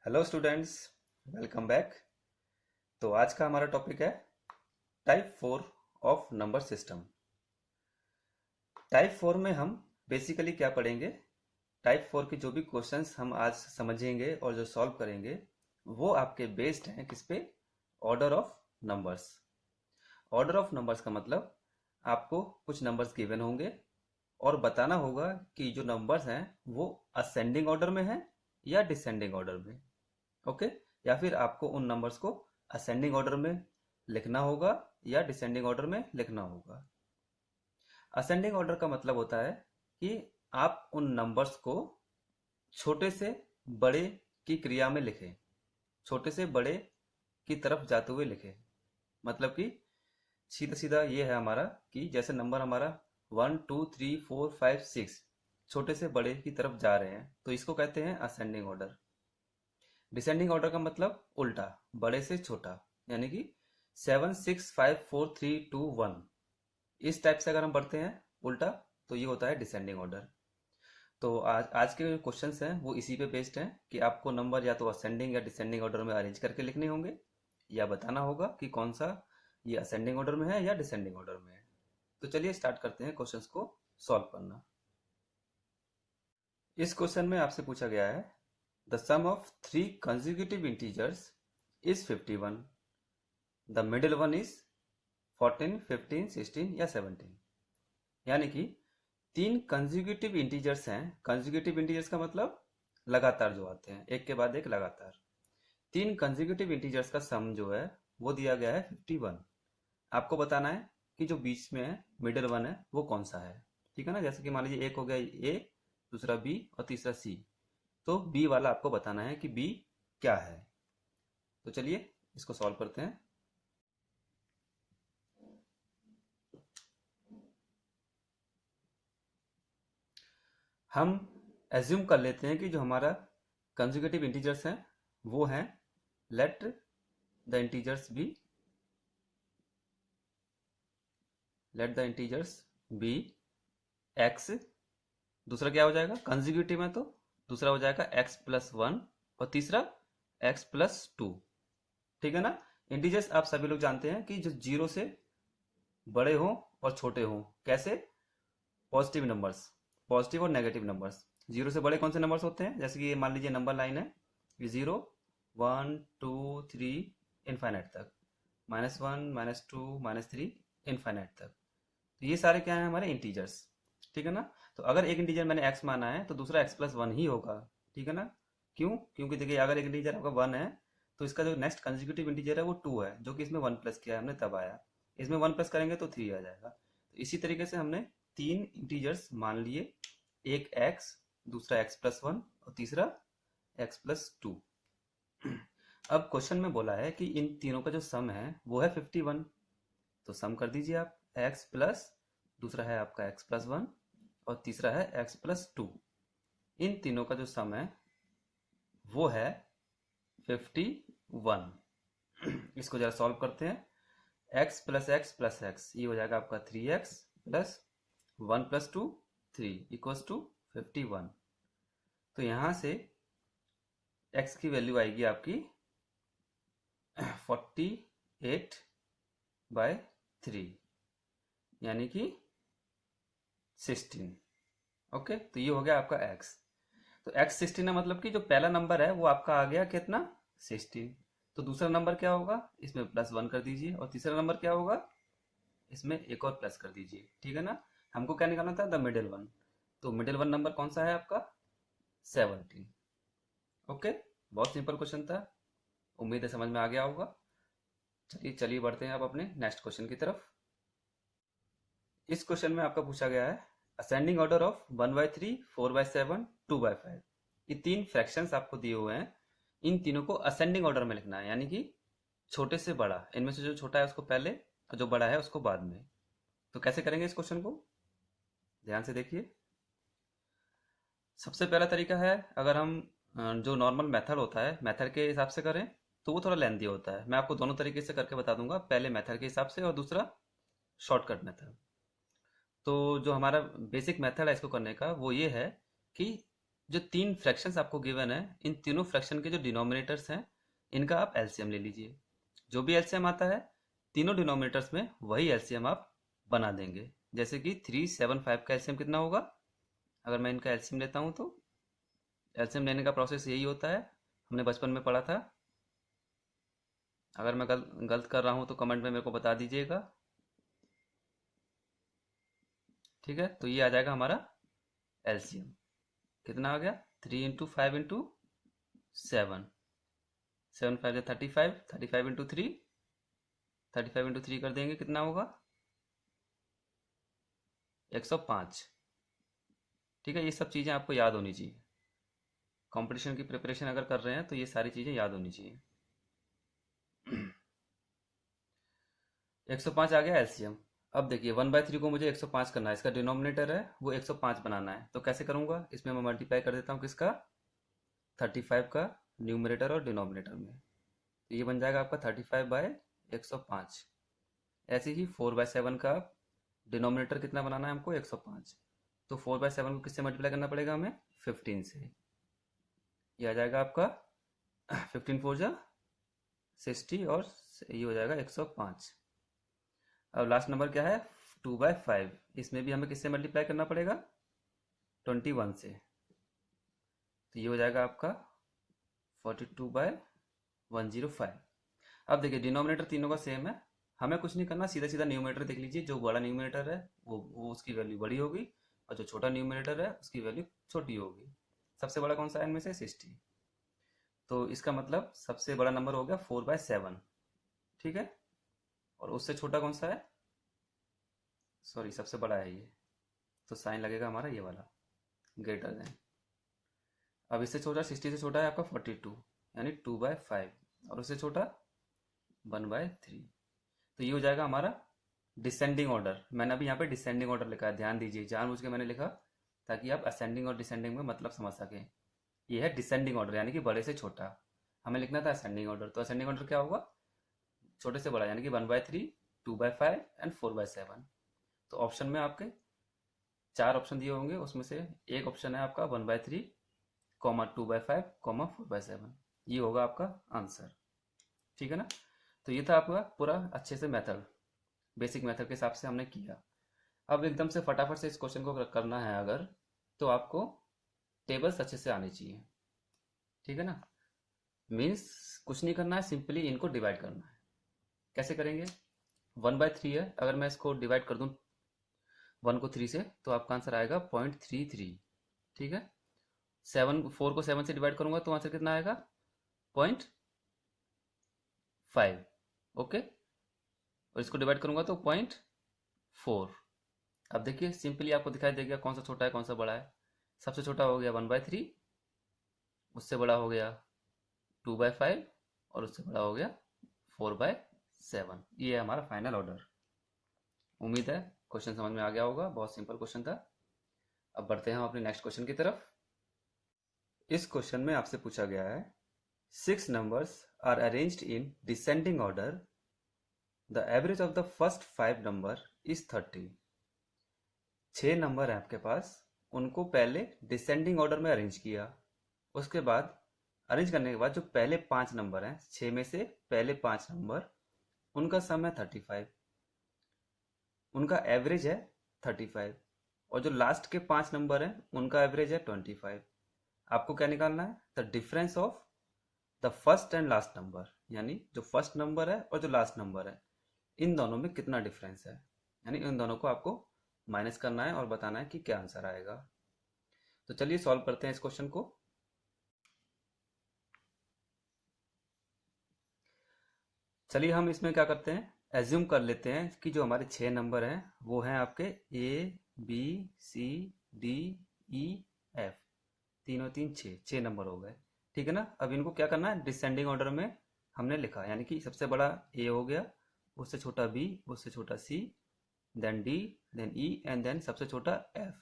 Hello students, welcome back. तो आज का हमारा टॉपिक है type 4 of number system. Type 4 में हम बेसिकली क्या पढ़ेंगे? टाइप 4 के जो भी क्वेश्चंस हम आज समझेंगे और जो सॉल्व करेंगे वो आपके बेस्ड हैं किस पे? Order of numbers. Order of numbers का मतलब आपको कुछ नंबर्स गिवन होंगे और बताना होगा कि जो नंबर्स हैं वो असेंडिंग ऑर्डर में है या डिसेंडिंग ऑर्डर में। ओके, या फिर आपको उन नंबर्स को असेंडिंग ऑर्डर में लिखना होगा या डिसेंडिंग ऑर्डर में लिखना होगा। असेंडिंग ऑर्डर का मतलब होता है कि आप उन नंबर्स को छोटे से बड़े की क्रिया में लिखें, छोटे से बड़े की तरफ जाते हुए लिखें। मतलब कि सीधा सीधा ये है हमारा कि जैसे नंबर हमारा 1 2 3 4 5 6 छोटे से बड़े की तरफ जा रहे हैं तो इसको कहते हैं असेंडिंग ऑर्डर। डिसेंडिंग ऑर्डर का मतलब उल्टा, बड़े से छोटा, यानी कि 7 6 5 4 3 2 1 इस टाइप से अगर हम बढ़ते हैं उल्टा तो ये होता है डिसेंडिंग ऑर्डर। तो आज आज के जो क्वेश्चंस हैं वो इसी पे बेस्ड हैं कि आपको नंबर या तो असेंडिंग या डिसेंडिंग ऑर्डर में अरेंज करके लिखने होंगे या बताना होगा कि कौन सा ये असेंडिंग ऑर्डर में है या डिसेंडिंग ऑर्डर में है। तो चलिए स्टार्ट करते हैं क्वेश्चंस को सॉल्व करना। इस क्वेश्चन में आपसे पूछा गया है the sum of three consecutive integers is 51, the middle one is 14 15 16 या 17। यानी कि तीन कंसेक्यूटिव इंटीजर्स हैं। कंसेक्यूटिव इंटीजर्स का मतलब लगातार जो आते हैं, एक के बाद एक लगातार। तीन कंसेक्यूटिव इंटीजर्स का सम जो है वो दिया गया है 51। आपको बताना है कि जो बीच में है, मिडिल वन है, वो कौन सा है। ठीक है ना? जैसे कि मान लीजिए एक हो गया ए, दूसरा बी और तीसरा सी। तो बी वाला आपको बताना है कि बी क्या है। तो चलिए इसको सॉल्व करते हैं। हम एज्यूम कर लेते हैं कि जो हमारा कंजुगेटिव इंटीजर्स हैं वो हैं, let the integers be, let the integers be x. दूसरा क्या हो जाएगा कंजुगेटिव में? तो दूसरा हो जाएगा एक्स प्लस वन और तीसरा एक्स प्लस टू। ठीक है ना? इंटीजर्स आप सभी लोग जानते हैं कि जो जीरो से बड़े हों और छोटे हों। कैसे? पॉजिटिव नंबर्स, पॉजिटिव और नेगेटिव नंबर्स। जीरो से बड़े कौन से नंबर्स होते हैं? जैसे कि ये मान लीजिए नंबर लाइन है, ये 0 1 2 3 इनफाइनाइट तक, -1 -2 -3 इनफाइनाइट तक। तो ये सारे क्या हैं? हमारे इंटीजर्स। ठीक है ना? तो अगर एक इंटीजर मैंने एक्स माना है तो दूसरा एक्स प्लस वन ही होगा। ठीक है ना? क्यों? क्योंकि देखिए अगर एक इंटीजर आपका वन है तो इसका जो नेक्स्ट कंसेक्यूटिव इंटीजर है वो टू है, जो कि इसमें वन प्लस किया है हमने तब आया। इसमें वन प्लस करेंगे तो थ्री आ जाएगा। तो इसी तरीके से हमने तीन इंटीजर्स मान लिए, एक एक्स, दूसरा एक्स प्लस वन और तीसरा एक्स प्लस टू। अब क्वेश्चन में बोला है कि इन तीनों का जो सम है वो है 51। तो सम कर दीजिए आप, एक्स प्लस, दूसरा है आपका एक्स प्लस वन और तीसरा है एक्स प्लस टू। इन तीनों का जो सम है वो है 51। इसको जरा सॉल्व करते हैं। एक्स प्लस एक्स ये हो जाएगा आपका 3x प्लस 1 + 2 3 इक्वल्स टू 51। तो यहाँ से x की वैल्यू आएगी आपकी 48/3 यानी कि 16। ओके, तो ये हो गया आपका x। तो x 16 है, मतलब कि जो पहला नंबर है वो आपका आ गया कितना? 16। तो दूसरा नंबर क्या होगा? इसमें +1 कर दीजिए और तीसरा नंबर क्या होगा? इसमें एक और प्लस कर दीजिए। ठीक है ना? हमको क्या निकालना था? The middle one. तो मिडिल वन नंबर कौन सा है आपका? 17। ओके, बहुत सिंपल क्वेश्चन था, उम्मीद है समझ में आ गया होगा। चलिए चलिए बढ़ते हैं अब अपने नेक्स्ट क्वेश्चन की तरफ। इस क्वेश्चन में आपका पूछा गया है असेंडिंग ऑर्डर ऑफ 1/3 4/7 2/5। ये तीन फ्रैक्शंस आपको दिए हुए हैं, इन तीनों को असेंडिंग ऑर्डर में लिखना है, यानी कि छोटे से बड़ा। इनमें से जो छोटा है उसको पहले और जो बड़ा है उसको बाद में। तो कैसे करेंगे इस क्वेश्चन को? ध्यान से देखिए। सबसे पहला तरीका है, अगर हम जो नॉर्मल मेथड होता है मेथड के हिसाब से करें तो वो थोड़ा लेंदी होता है। मैं आपको दोनों तरीके से करके बता दूंगा, पहले मेथड के हिसाब से और दूसरा शॉर्टकट मेथड। तो जो हमारा बेसिक मेथड है इसको करने का वो ये है कि जो 3 फ्रैक्शंस आपको गिवन है, इन तीनों फ्रैक्शन के जो डिनोमिनेटर्स हैं, इनका आप एलसीएम ले लीजिए। जो भी एलसीएम आता है तीनों डिनोमिनेटर्स में वही एलसीएम आप बना देंगे। जैसे कि 375 का एलसीएम कितना होगा, अगर मैं इनका एलसीएम लेता हूँ तो एलसीएम लेने का प्रोसेस यही होता है, हमने बचपन में पढ़ा था। अगर मैं गलत कर रहा हूँ तो कमेंट में मेरे को बता दीजिएगा। ठीक है, तो ये आ जाएगा हमारा एलसीएम। कितना आ गया, 3 × 5 × 7, 7×5 = 35, 35 × 3, 35 × 3 कर देंगे, कितना होगा 105। ठीक है, ये सब चीज़ें आपको याद होनी चाहिए। कंपटीशन की प्रिपरेशन अगर कर रहे हैं तो ये सारी चीज़ें याद होनी चाहिए। 105 आ गया एलसीएम। अब देखिए 1/3 को मुझे 105 करना है, इसका डिनोमिनेटर है वो 105 बनाना है, तो कैसे करूँगा, इसमें मैं मल्टीप्लाई कर देता हूँ किसका, 35 का न्यूमरेटर और डिनोमिनेटर में, तो ये बन जाएगा आपका 35/105। ऐसे ही 4/7 का डिनोमिनेटर कितना बनाना है हमको, 105, तो 4/7 को किससे मल्टीप्लाई करना पड़ेगा हमें, 15 से। ये आ जाएगा आपका 15 4 जा 60 और ये हो जाएगा 105। अब लास्ट नंबर क्या है, 2/5, इसमें भी हमें किससे मल्टीप्लाई करना पड़ेगा, 21 से, तो ये हो जाएगा आपका 42/105। अब देखिए डिनोमिनेटर तीनों का सेम है, हमें कुछ नहीं करना, सीधा सीधा न्यूमरेटर देख लीजिए, जो बड़ा न्यूमरेटर है वो उसकी वैल्यू बड़ी होगी, और जो छोटा न्यूमरेटर है उसकी वैल्यू छोटी होगी। सबसे बड़ा कौन सा है इनमें से, 60, तो इसका मतलब सबसे बड़ा नंबर हो गया 4/7। ठीक है, और उससे छोटा कौन सा है, सॉरी सबसे बड़ा है ये, तो साइन लगेगा हमारा ये वाला, ग्रेटर देन। अब इससे छोटा 60 से छोटा है आपका 42, यानी 2/5, और उससे छोटा 1/3, तो ये हो जाएगा हमारा डिसेंडिंग ऑर्डर। मैंने अभी यहाँ पे डिसेंडिंग ऑर्डर लिखा है, ध्यान दीजिए, जानबूझ के मैंने लिखा ताकि आप असेंडिंग और डिसेंडिंग में मतलब समझ सकें। ये है डिसेंडिंग ऑर्डर, यानी कि बड़े से छोटा, हमें लिखना था असेंडिंग ऑर्डर, तो असेंडिंग ऑर्डर क्या होगा, छोटे से बड़ा, यानी कि 1/3, 2/5 एंड 4/7। तो ऑप्शन में आपके 4 ऑप्शन दिए होंगे, उसमें से एक ऑप्शन है आपका 1/3, 2/5, 4/7, ये होगा आपका आंसर। ठीक है ना, तो ये था आपका पूरा अच्छे से मेथड, बेसिक मेथड के हिसाब से हमने किया। अब एकदम से फटाफट से इस क्वेश्चन को करना है अगर, तो आपको टेबल्स अच्छे से आनी चाहिए। ठीक है ना, मीन्स कुछ नहीं करना है, सिंपली इनको डिवाइड करना है। कैसे करेंगे, 1/3 है, अगर मैं इसको डिवाइड कर दूं 1 को 3 से, तो आपका आंसर आएगा 0.33। ठीक है, 4 को 7 से डिवाइड करूंगा तो आंसर कितना आएगा, 0.5। ओके, और इसको डिवाइड करूंगा तो 0.4। अब देखिए सिंपली आपको दिखाई देगा कौन सा छोटा है कौन सा बड़ा है। सबसे छोटा हो गया 1/3, उससे बड़ा हो गया 2/5, और उससे बड़ा हो गया 4/7। ये है हमारा फाइनल ऑर्डर। उम्मीद है क्वेश्चन समझ में आ गया होगा, बहुत सिंपल क्वेश्चन था। अब बढ़ते हैं हम अपने नेक्स्ट क्वेश्चन की तरफ। इस क्वेश्चन में आपसे पूछा गया है 6 numbers are arranged in descending order. The average of the first 5 number is 30. 6 number हैं आपके पास, उनको पहले डिसेंडिंग ऑर्डर में अरेंज किया, उसके बाद अरेंज करने के बाद जो पहले 5 नंबर हैं, 6 में से पहले 5 नंबर, उनका सम है 35, उनका एवरेज है 35, और जो लास्ट के 5 नंबर हैं उनका एवरेज है 25। आपको क्या निकालना है, the difference of the first and last number, यानी जो फर्स्ट नंबर है और जो लास्ट नंबर है, इन दोनों में कितना डिफरेंस है, यानी इन दोनों को आपको माइनस करना है और बताना है कि क्या आंसर आएगा। तो चलिए सॉल्व करते हैं इस क्वेश्चन को। चलिए हम इसमें क्या करते हैं, एज्यूम कर लेते हैं कि जो हमारे 6 नंबर हैं वो हैं आपके ABCDEF, तीनों 3 6 नंबर हो गए। ठीक है ना, अब इनको क्या करना है, डिसेंडिंग ऑर्डर में हमने लिखा, यानी कि सबसे बड़ा A हो गया, उससे छोटा B, उससे छोटा C, then D, then E, and then सबसे छोटा F।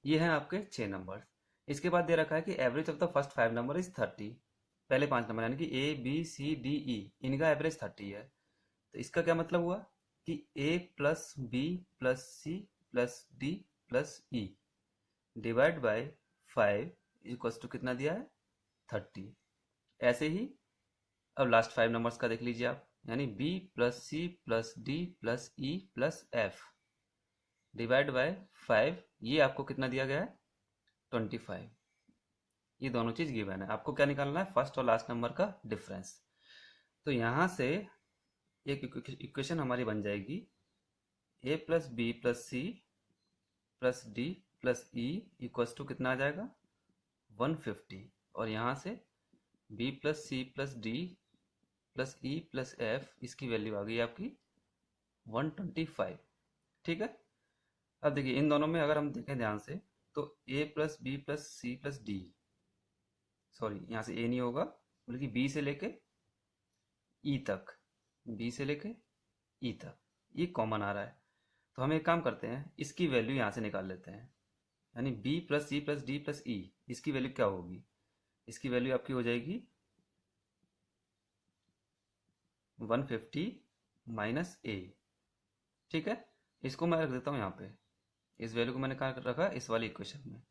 ये हैं आपके 6 नंबर। इसके बाद दे रखा है कि average of the first 5 number is 30, पहले 5 नंबर यानी कि ABCDE, इनका एवरेज 30 है। तो इसका क्या मतलब हुआ कि A plus B plus C plus D plus E divide by 5 equals to कितना दिया है 30। ऐसे ही अब लास्ट 5 नंबर्स का देख लीजिए आप, यानी b plus C plus D plus e plus f divide by 5, ये आपको कितना दिया गया है 25। ये दोनों चीज गिवन है, आपको क्या निकालना है फर्स्ट और लास्ट नंबर का डिफरेंस। तो यहाँ से एक इक्वेशन हमारी बन जाएगी a plus B plus C plus D plus e equals to कितना आ जाएगा 150, और यहाँ से b प्लस सी plus D plus e plus f, इसकी वैल्यू आ गई आपकी 125। ठीक है, अब देखिए इन दोनों में अगर हम देखें ध्यान से तो a plus B plus C plus d, sorry यहाँ से a नहीं होगा बल्कि b से लेके e तक, b से लेके e तक ये कॉमन आ रहा है। तो हम एक काम करते हैं, इसकी वैल्यू यहाँ से निकाल लेते हैं, यानी b प्लस सी प्लस डी प्लस ई, इसकी वैल्यू क्या होगी, इसकी वैल्यू आपकी हो जाएगी 150 माइनस a। ठीक है, इसको मैं रख देता हूँ यहाँ पे, इस वैल्यू को मैंने कहाँ रखा इस वाली इक्वेशन में,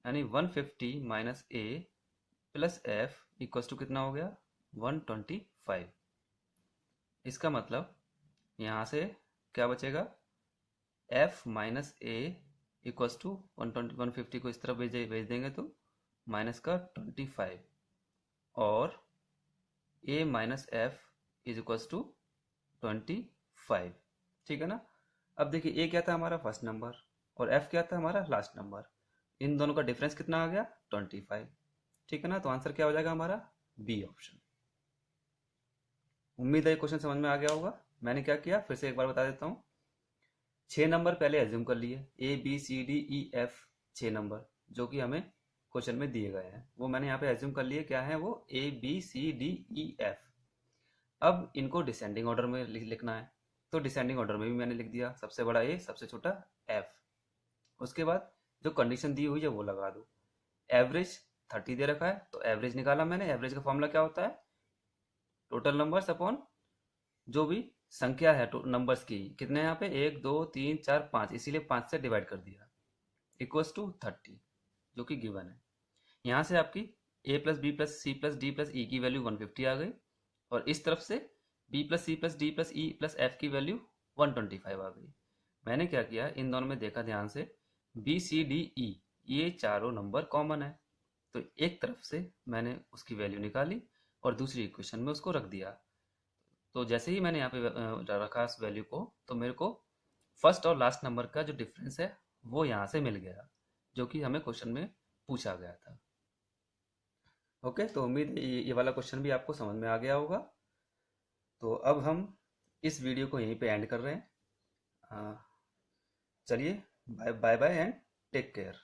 यानी 150 minus a plus f equals to कितना हो गया 125। इसका मतलब यहाँ से क्या बचेगा f minus a equals to 150 को इस तरफ भेज देंगे तो माइनस का 25, और a minus f is equals to 25। ठीक है ना। अब देखिए a क्या था हमारा फर्स्ट नंबर और f क्या था हमारा लास्ट नंबर, इन दोनों का डिफरेंस कितना आ गया 25। ठीक है ना, तो आंसर क्या हो जाएगा हमारा बी ऑप्शन। उम्मीद है क्वेश्चन समझ में आ गया होगा। मैंने क्या किया फिर से एक बार बता देता हूँ, 6 नंबर पहले एज्यूम कर लिए, A B C D E F 6 number जो कि हमें क्वेश्चन में दिए गए हैं, वो मैंने यहाँ पे एज्यूम कर लिए, क्या है वो A B C D E F. अब इनको डिसेंडिंग ऑर्डर में लिखना है, तो डिसेंडिंग ऑर्डर में भी मैंने लिख दिया, सबसे बड़ा ए सबसे छोटा एफ। उसके बाद जो कंडीशन दी हुई है वो लगा दो, एवरेज 30 दे रखा है तो एवरेज निकाला मैंने। एवरेज का फॉर्मूला क्या होता है टोटल नंबर्स अपॉन जो भी संख्या है नंबर्स की, कितने यहाँ पे 1 2 3 4 5, इसीलिए 5 से डिवाइड कर दिया, इक्वल्स टू 30 जो कि गिवन है। यहाँ से आपकी a plus B plus C plus D plus E की वैल्यू 150 आ गई, और इस तरफ से b प्लस सी plus D plus e plus f की वैल्यू 125 आ गई। मैंने क्या किया इन दोनों में देखा ध्यान से, बी सी डी ई ये चारों नंबर कॉमन है, तो एक तरफ से मैंने उसकी वैल्यू निकाली और दूसरी इक्वेशन में उसको रख दिया। तो जैसे ही मैंने यहाँ पे रखा इस वैल्यू को, तो मेरे को फर्स्ट और लास्ट नंबर का जो डिफरेंस है वो यहाँ से मिल गया, जो कि हमें क्वेश्चन में पूछा गया था। ओके, तो उम्मीद है ये वाला क्वेश्चन भी आपको समझ में आ गया होगा। तो अब हम इस वीडियो को यहीं पे एंड कर रहे हैं। चलिए bye bye and take care.